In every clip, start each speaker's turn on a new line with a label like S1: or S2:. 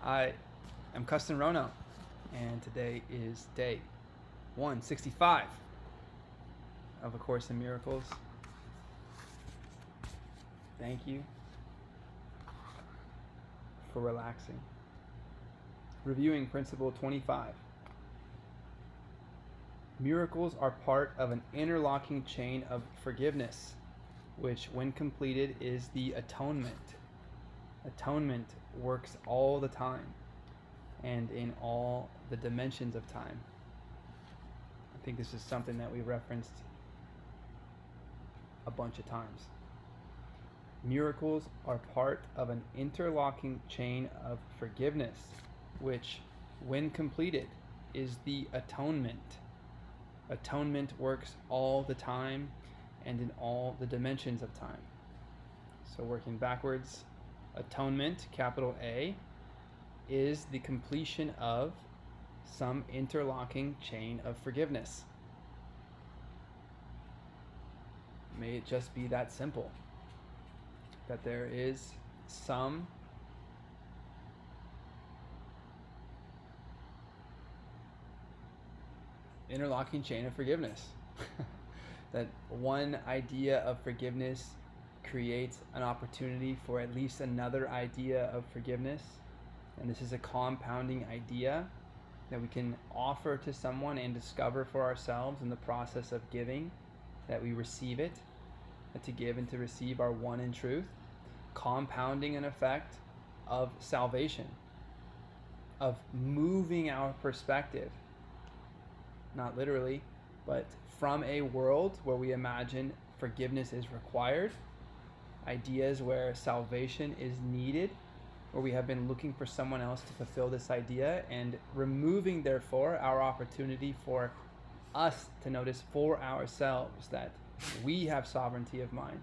S1: I am Kesten Rono, and today is day 165 of A Course in Miracles. Thank you for relaxing. Reviewing Principle 25. Miracles are part of an interlocking chain of forgiveness, which, when completed, is the atonement. Atonement works all the time and in all the dimensions of time. I think this is something that we referenced a bunch of times. Miracles are part of an interlocking chain of forgiveness, which, when completed, is the atonement. Atonement works all the time and in all the dimensions of time. So working backwards, atonement, capital A, is the completion of some interlocking chain of forgiveness. May it just be that simple, that there is some interlocking chain of forgiveness. That one idea of forgiveness creates an opportunity for at least another idea of forgiveness. And this is a compounding idea that we can offer to someone and discover for ourselves in the process of giving, that we receive it. That to give and to receive are one in truth, compounding an effect of salvation, of moving our perspective, not literally, but from a world where we imagine forgiveness is required, ideas where salvation is needed, where we have been looking for someone else to fulfill this idea, and removing, therefore, our opportunity for us to notice for ourselves that we have sovereignty of mind.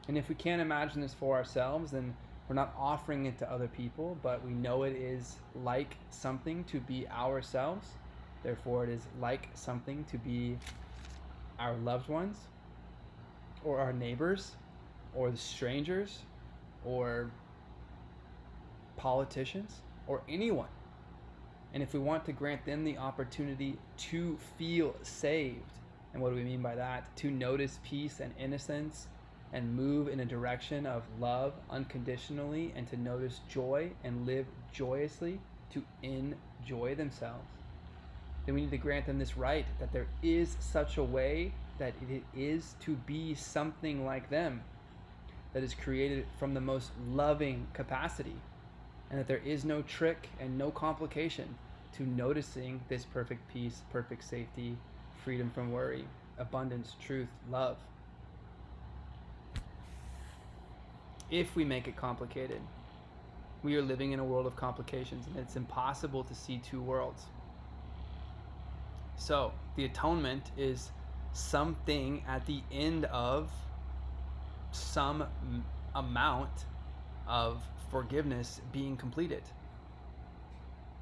S1: And if we can't imagine this for ourselves, then we're not offering it to other people, but we know it is like something to be ourselves. Therefore, it is like something to be our loved ones, or our neighbors, or the strangers, or politicians, or anyone. And if we want to grant them the opportunity to feel saved, and what do we mean by that? To notice peace and innocence and move in a direction of love unconditionally, and to notice joy and live joyously, to enjoy themselves, then we need to grant them this right, that there is such a way that it is to be something like them, that is created from the most loving capacity, and that there is no trick and no complication to noticing this perfect peace, perfect safety, freedom from worry, abundance, truth, love. If we make it complicated, we are living in a world of complications, and it's impossible to see two worlds. So the atonement is something at the end of some amount of forgiveness being completed.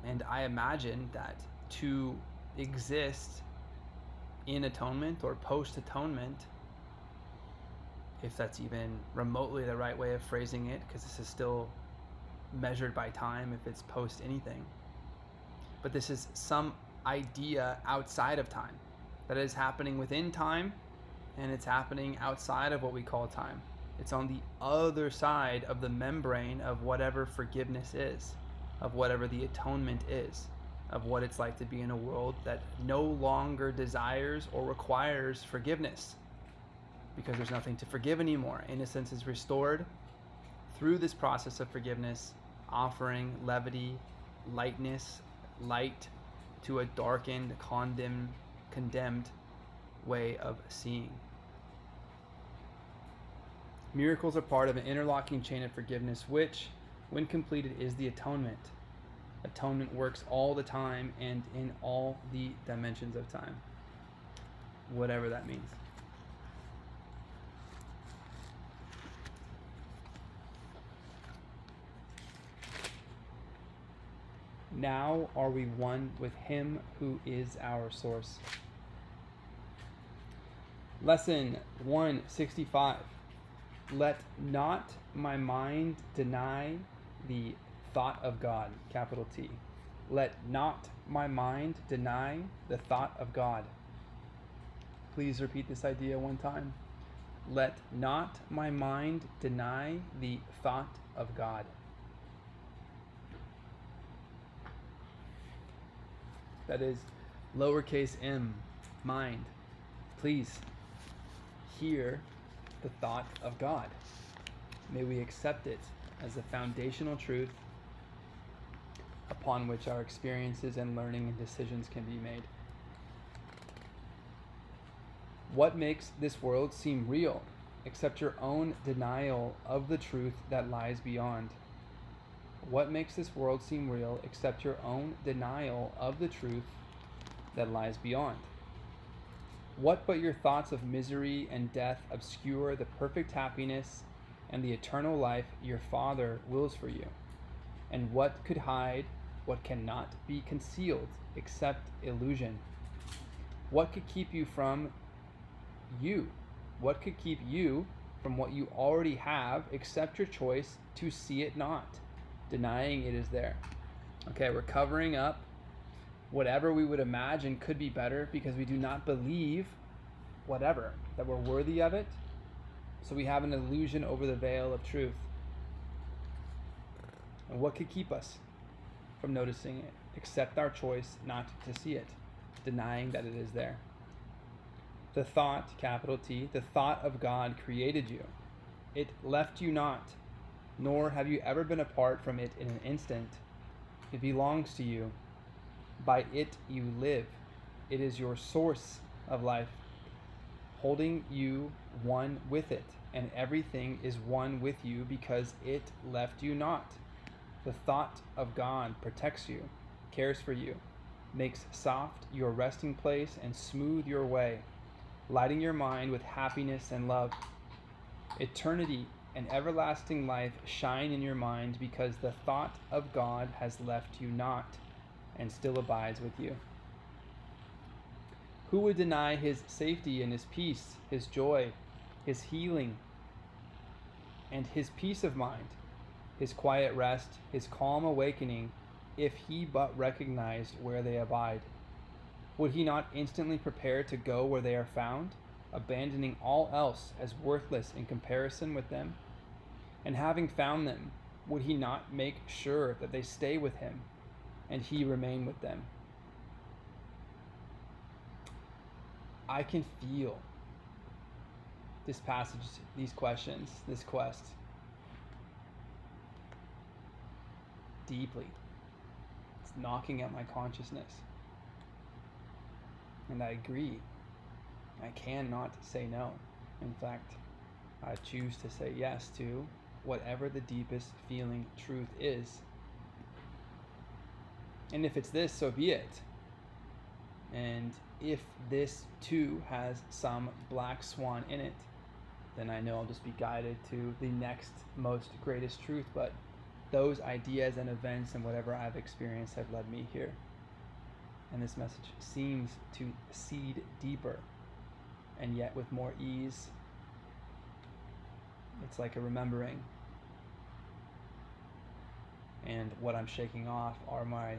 S1: And I imagine that to exist in atonement or post-atonement, if that's even remotely the right way of phrasing it, because this is still measured by time if it's post anything, but this is some idea outside of time, that is happening within time, and it's happening outside of what we call time. It's on the other side of the membrane of whatever forgiveness is, of whatever the atonement is, of what it's like to be in a world that no longer desires or requires forgiveness, because there's nothing to forgive anymore. Innocence is restored through this process of forgiveness, offering levity, lightness, light to a darkened, condemned way of seeing. Miracles are part of an interlocking chain of forgiveness, which, when completed, is the atonement. Atonement works all the time and in all the dimensions of time, whatever that means. Now are we one with Him who is our source. Lesson 165. Let not my mind deny the thought of God, capital T. Let not my mind deny the thought of God. Please repeat this idea one time. Let not my mind deny the thought of God. That is lowercase m, mind. Please hear the thought of God. May we accept it as the foundational truth upon which our experiences and learning and decisions can be made. What makes this world seem real except your own denial of the truth that lies beyond? What makes this world seem real except your own denial of the truth that lies beyond? What but your thoughts of misery and death obscure the perfect happiness and the eternal life your Father wills for you? And what could hide what cannot be concealed except illusion? What could keep you from you? What could keep you from what you already have except your choice to see it not, denying it is there? Okay, we're covering up whatever we would imagine could be better because we do not believe whatever, that we're worthy of it. So we have an illusion over the veil of truth. And what could keep us from noticing it except our choice not to see it, denying that it is there? The thought, capital T, the thought of God created you. It left you not, nor have you ever been apart from it in an instant. It belongs to you. By it you live. It is your source of life, holding you one with it, and everything is one with you because it left you not. The thought of God protects you, cares for you, makes soft your resting place and smooth your way, lighting your mind with happiness and love. Eternity and everlasting life shine in your mind because the thought of God has left you not and still abides with you. Who would deny his safety and his peace, his joy, his healing, and his peace of mind, his quiet rest, his calm awakening, if he but recognized where they abide? Would he not instantly prepare to go where they are found, abandoning all else as worthless in comparison with them? And having found them, would he not make sure that they stay with him, and he remain with them? I can feel this passage, these questions, this quest deeply. It's knocking at my consciousness. And I agree. I cannot say no. In fact, I choose to say yes to whatever the deepest feeling truth is. And if it's this, so be it. And if this too has some black swan in it, then I know I'll just be guided to the next most greatest truth. But those ideas and events and whatever I've experienced have led me here. And this message seems to seed deeper, and yet with more ease. It's like a remembering. And what I'm shaking off are my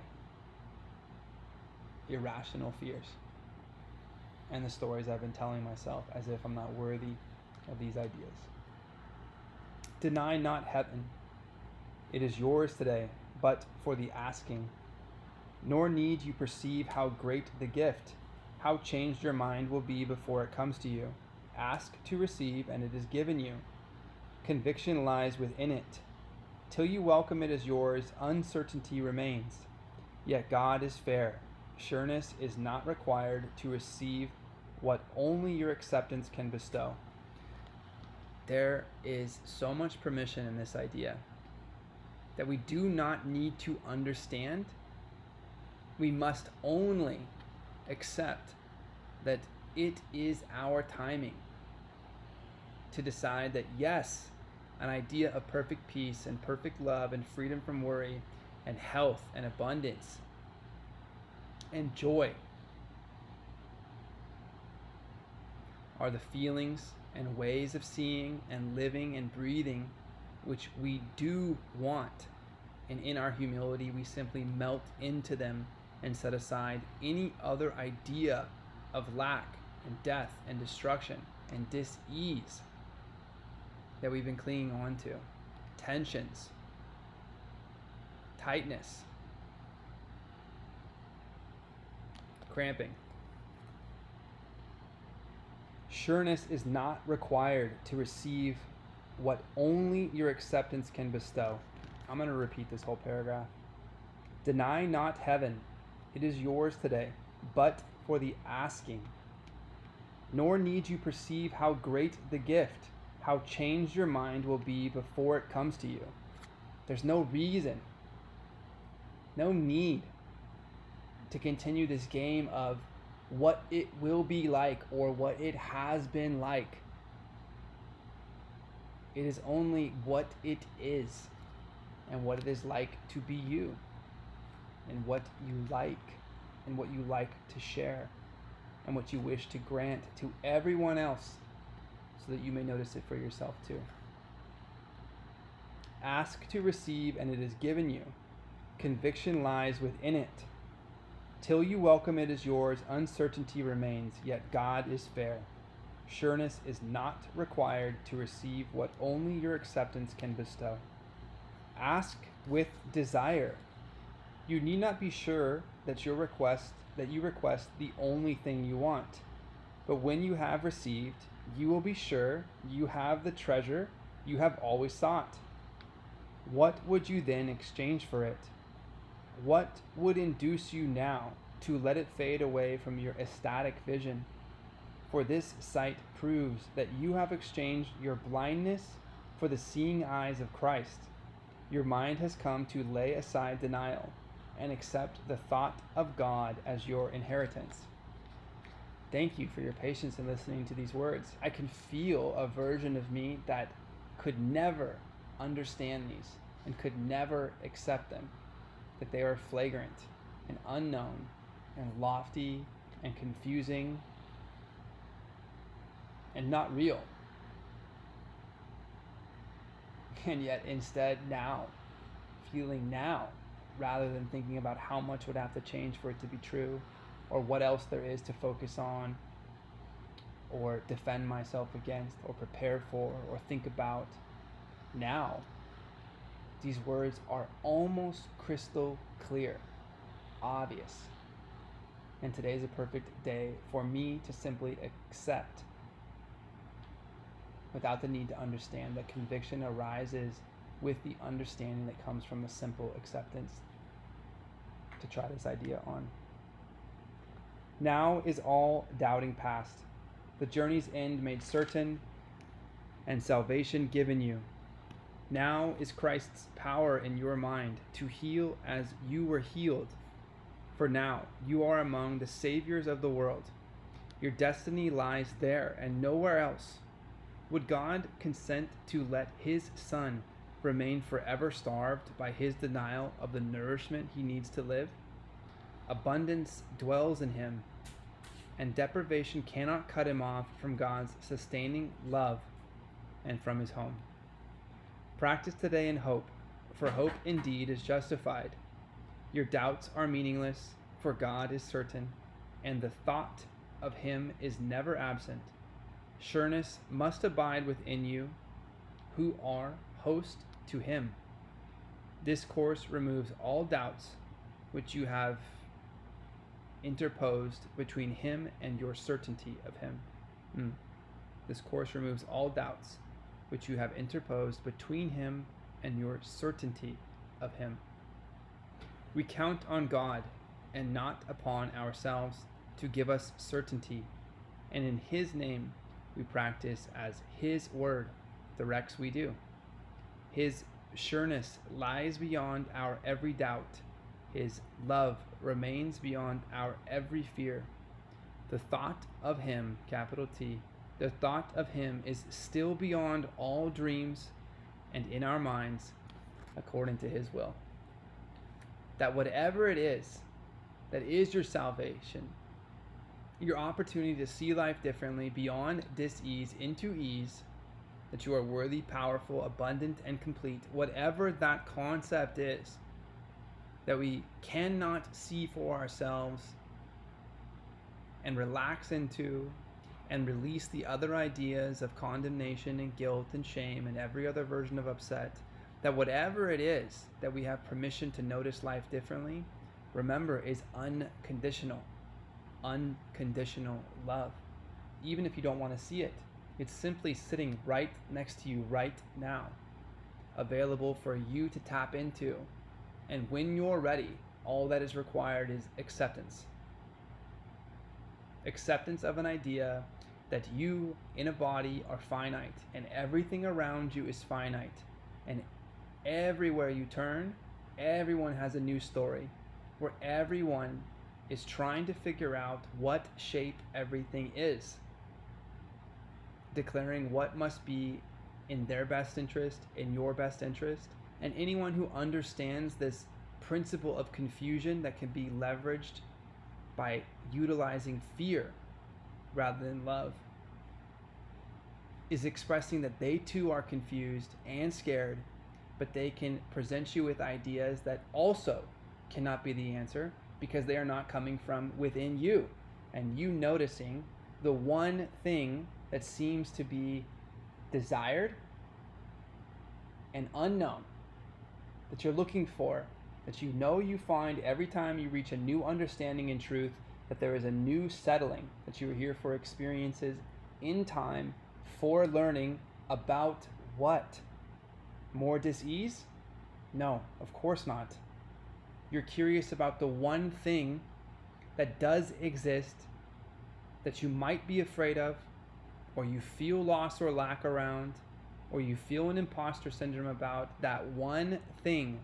S1: irrational fears and the stories I've been telling myself as if I'm not worthy of these ideas. Deny not heaven. It is yours today, but for the asking. Nor need you perceive how great the gift, how changed your mind will be before it comes to you. Ask to receive, and it is given you. Conviction lies within it. Till you welcome it as yours, uncertainty remains. Yet God is fair. Sureness is not required to receive what only your acceptance can bestow. There is so much permission in this idea that we do not need to understand. We must only accept that it is our timing to decide that yes, an idea of perfect peace and perfect love and freedom from worry and health and abundance and joy are the feelings and ways of seeing and living and breathing which we do want And in our humility, we simply melt into them and set aside any other idea of lack and death and destruction and dis-ease that we've been clinging on to. Tensions, tightness, cramping. Sureness is not required to receive what only your acceptance can bestow. I'm going to repeat this whole paragraph. Deny not heaven, it is yours today, but for the asking. Nor need you perceive how great the gift, how changed your mind will be before it comes to you. There's no reason, no need to continue this game of what it will be like or what it has been like. It is only what it is and what it is like to be you and what you like and what you like to share and what you wish to grant to everyone else so that you may notice it for yourself too. Ask to receive and it is given you. Conviction lies within it. Till you welcome it as yours, uncertainty remains, yet God is fair. Sureness is not required to receive what only your acceptance can bestow. Ask with desire. You need not be sure that you request the only thing you want. But when you have received, you will be sure you have the treasure you have always sought. What would you then exchange for it? What would induce you now to let it fade away from your ecstatic vision? For this sight proves that you have exchanged your blindness for the seeing eyes of Christ. Your mind has come to lay aside denial and accept the thought of God as your inheritance. Thank you for your patience in listening to these words. I can feel a version of me that could never understand these and could never accept them, that they are flagrant and unknown and lofty and confusing and not real. And yet instead now, feeling now, rather than thinking about how much would have to change for it to be true, or what else there is to focus on, or defend myself against, or prepare for, or think about, now, these words are almost crystal clear, obvious. And today is a perfect day for me to simply accept without the need to understand. That conviction arises with the understanding that comes from a simple acceptance to try this idea on. Now is all doubting past, the journey's end made certain, and salvation given you. Now is Christ's power in your mind to heal as you were healed. For now you are among the saviors of the world. Your destiny lies there and nowhere else. Would God consent to let his son remain forever starved by his denial of the nourishment he needs to live? Abundance dwells in him, and deprivation cannot cut him off from God's sustaining love and from his home. Practice today in hope, for hope indeed is justified. Your doubts are meaningless, for God is certain, and the thought of him is never absent. Sureness must abide within you, who are host to him. This course removes all doubts which you have interposed between him and your certainty of him. This course removes all doubts which you have interposed between him and your certainty of him. We count on God and not upon ourselves to give us certainty, and in his name we practice as his word directs we do. His sureness lies beyond our every doubt. His love remains beyond our every fear. The thought of him, capital T, the thought of him is still beyond all dreams and in our minds according to his will. That whatever it is that is your salvation, your opportunity to see life differently beyond dis-ease into ease, that you are worthy, powerful, abundant, and complete, whatever that concept is that we cannot see for ourselves, and relax into and release the other ideas of condemnation and guilt and shame and every other version of upset, that whatever it is that we have permission to notice life differently, remember, is unconditional. Unconditional love. Even if you don't want to see it, it's simply sitting right next to you right now, available for you to tap into. And when you're ready, all that is required is acceptance. Acceptance of an idea that you in a body are finite and everything around you is finite. And everywhere you turn, everyone has a new story where everyone is trying to figure out what shape everything is, declaring what must be in their best interest, in your best interest. And anyone who understands this principle of confusion that can be leveraged by utilizing fear rather than love is expressing that they too are confused and scared, but they can present you with ideas that also cannot be the answer because they are not coming from within you. And you noticing the one thing that seems to be desired and unknown that you're looking for, that you know you find every time you reach a new understanding and truth, that there is a new settling, that you are here for experiences in time, for learning about what? More dis-ease? No, of course not. You're curious about the one thing that does exist that you might be afraid of, or you feel lost or lack around, or you feel an imposter syndrome about. That one thing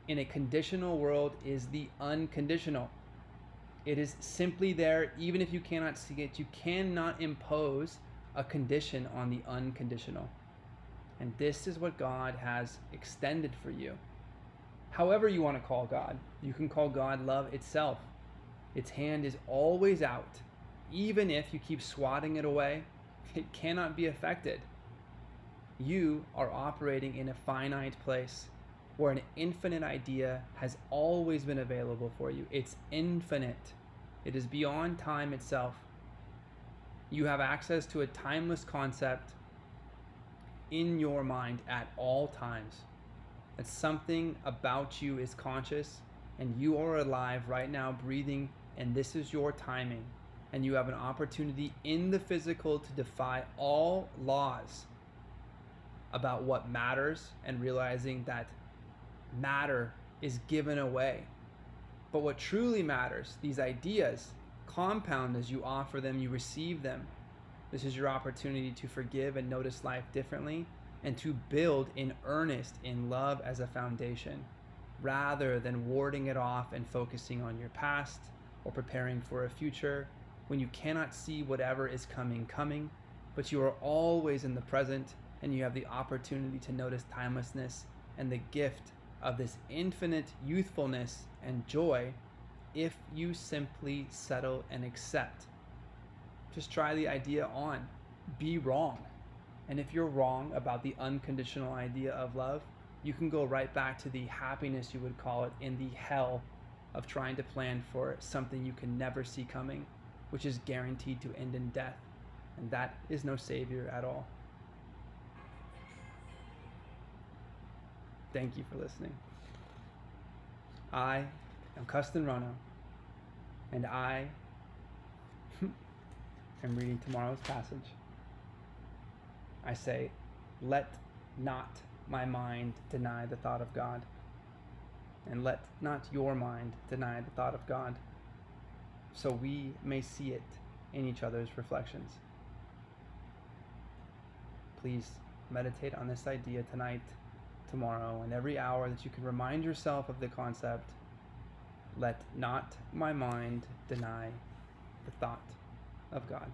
S1: in a conditional world is the unconditional. It is simply there, even if you cannot see it. You cannot impose a condition on the unconditional. And this is what God has extended for you. However you want to call God, you can call God love itself. Its hand is always out. Even if you keep swatting it away, it cannot be affected. You are operating in a finite place where an infinite idea has always been available for you. It's infinite. It is beyond time itself. You have access to a timeless concept in your mind at all times. That something about you is conscious and you are alive right now, breathing, and this is your timing. And you have an opportunity in the physical to defy all laws about what matters, and realizing that matter is given away. But what truly matters, these ideas, compound as you offer them, you receive them. This is your opportunity to forgive and notice life differently, and to build in earnest in love as a foundation, rather than warding it off and focusing on your past or preparing for a future when you cannot see whatever is coming, but you are always in the present, and you have the opportunity to notice timelessness and the gift of this infinite youthfulness and joy if you simply settle and accept. Just try the idea on. Be wrong. And if you're wrong about the unconditional idea of love, you can go right back to the happiness, you would call it, in the hell of trying to plan for something you can never see coming, which is guaranteed to end in death. And that is no savior at all. Thank you for listening. I am Kesten Rono, and I am reading tomorrow's passage. I say, let not my mind deny the thought of God, and let not your mind deny the thought of God, so we may see it in each other's reflections. Please meditate on this idea tonight, tomorrow, and every hour that you can remind yourself of the concept, let not my mind deny the thought of God.